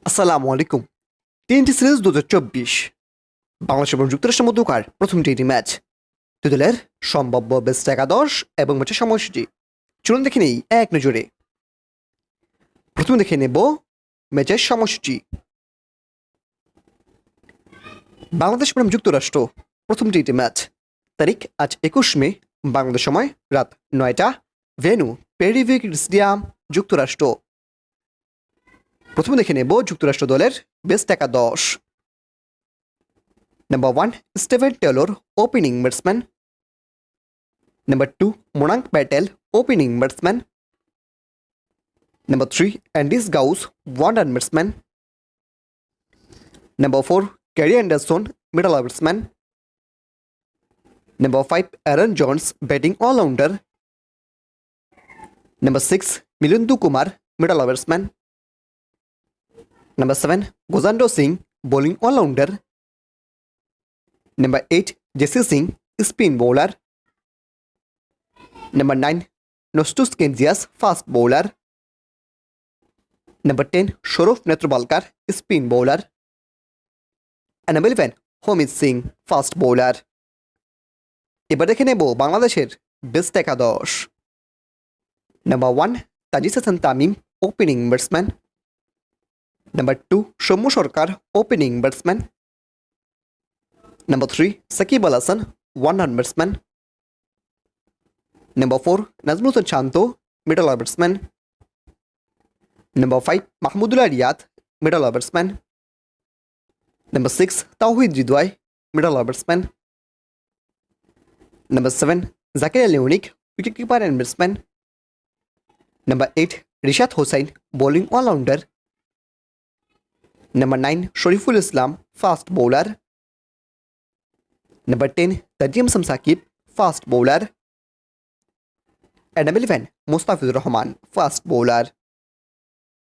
আসসালামু আলাইকুম। টি-20 সিরিজ 2024 বাংলাদেশ এবং যুক্তরাষ্ট্রের মধ্যকার প্রথম টি-20 ম্যাচ। দুই দলের সম্ভাব্য বেস্ট একাদশ এবং ম্যাচের সময়সূচি চলুন দেখে নেই এক নজরে। প্রথমে দেখে নেব ম্যাচের সময়সূচি। বাংলাদেশ বনাম যুক্তরাষ্ট্র প্রথম টি-20 ম্যাচ, তারিখ আজ 21 মে, বাংলাদেশ সময় রাত 9টা, ভেন্যু পেরিভিক স্টেডিয়াম, যুক্তরাষ্ট্র। প্রথমে দেখে নেব যুক্তরাষ্ট্র দলের বেস্ট একাদশ। Number 1, Steven Taylor, opening batsman. Number 2, Monank Patel, opening batsman. Number 3, Andis Gauss, one-run batsman. Number 4, Gary Anderson, middle batsman. Number 5, Aaron Jones, batting all-rounder. Number 6, Milindu Kumar, middle batsman. Number 7, Gozando Singh, bowling all-rounder. Number 8, Jesse Singh, spin bowler. Number 9, Nostus Kenzias, fast bowler. Number 10, Shorof Netrabalkar, spin bowler. And number 11, Homit Singh, fast bowler. এবার দেখে নেব বাংলাদেশের best একাদশ। Number 1, Tanzid Hasan Tamim, opening batsman. Number 2, Soumya Sarkar, opening batsman. Number 3, Shakib Al Hasan, one-run batsman. Number 4, Nazmul Hossain Shanto, middle order batsman. Number 5, Mahmudullah Riyad, middle order batsman. Number 6, Tauhid Ridwai, middle order batsman. Number 7, Zakir Leonik, wicketkeeper and batsman. Number 8, Rishad Hossain, bowling all-rounder. Number 9, Shariful Islam, fast bowler. Number 10, Tajim Samsakib, fast bowler. And number 11, Mustafizur Rahman, fast bowler.